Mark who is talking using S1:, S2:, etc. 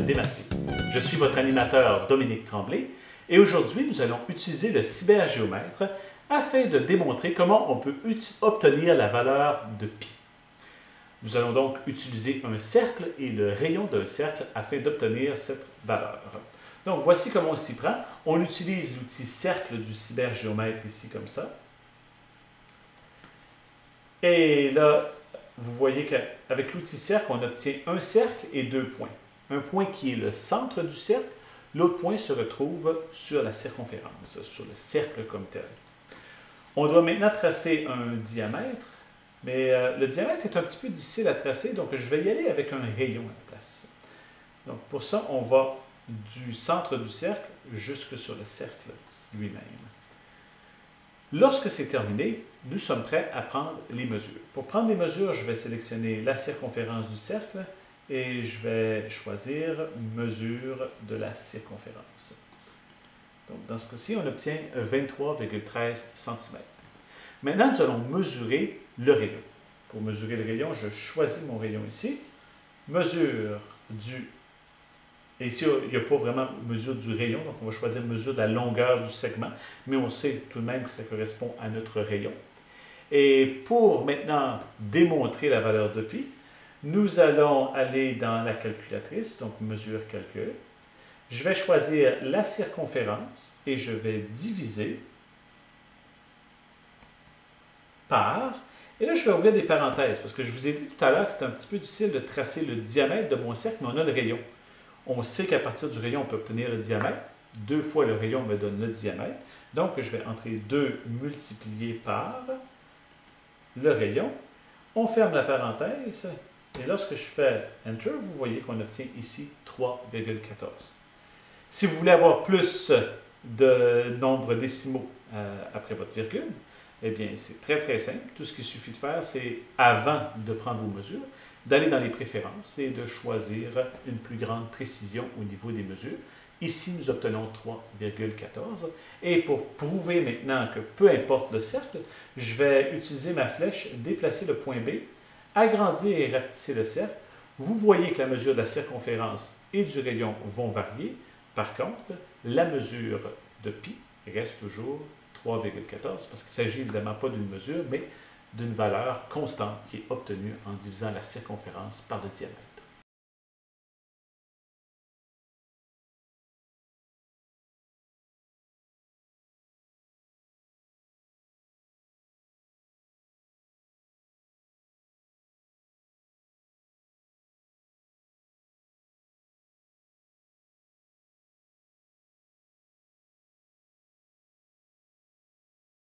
S1: démasqué. Je suis votre animateur Dominique Tremblay et aujourd'hui nous allons utiliser le cybergéomètre afin de démontrer comment on peut obtenir la valeur de π. Nous allons donc utiliser un cercle et le rayon d'un cercle afin d'obtenir cette valeur. Donc voici comment on s'y prend. On utilise l'outil cercle du cybergéomètre ici comme ça. Et là, vous voyez qu'avec l'outil cercle, on obtient un cercle et deux points. Un point qui est le centre du cercle, l'autre point se retrouve sur la circonférence, sur le cercle comme tel. On doit maintenant tracer un diamètre, mais le diamètre est un petit peu difficile à tracer, donc je vais y aller avec un rayon à la place. Donc pour ça, on va du centre du cercle jusque sur le cercle lui-même. Lorsque c'est terminé, nous sommes prêts à prendre les mesures. Pour prendre les mesures, je vais sélectionner la circonférence du cercle et je vais choisir mesure de la circonférence. Donc, dans ce cas-ci, on obtient 23,13 cm. Maintenant, nous allons mesurer le rayon. Pour mesurer le rayon, je choisis mon rayon ici. Mesure du... Et ici, il n'y a pas vraiment mesure du rayon, donc on va choisir mesure de la longueur du segment, mais on sait tout de même que ça correspond à notre rayon. Et pour maintenant démontrer la valeur de π, nous allons aller dans la calculatrice, donc mesure calcul. Je vais choisir la circonférence et je vais diviser par, et là je vais ouvrir des parenthèses, parce que je vous ai dit tout à l'heure que c'était un petit peu difficile de tracer le diamètre de mon cercle, mais on a le rayon. On sait qu'à partir du rayon, on peut obtenir le diamètre. 2 fois le rayon me donne le diamètre. Donc, je vais entrer 2 multiplié par le rayon. On ferme la parenthèse. Et lorsque je fais Enter, vous voyez qu'on obtient ici 3,14. Si vous voulez avoir plus de nombres décimaux après votre virgule, eh bien, c'est très, très simple. Tout ce qu'il suffit de faire, c'est, avant de prendre vos mesures, d'aller dans les préférences et de choisir une plus grande précision au niveau des mesures. Ici, nous obtenons 3,14. Et pour prouver maintenant que peu importe le cercle, je vais utiliser ma flèche, déplacer le point B, agrandir et rapetisser le cercle. Vous voyez que la mesure de la circonférence et du rayon vont varier. Par contre, la mesure de π reste toujours 3,14 parce qu'il ne s'agit évidemment pas d'une mesure, mais d'une valeur constante qui est obtenue en divisant la circonférence par le diamètre.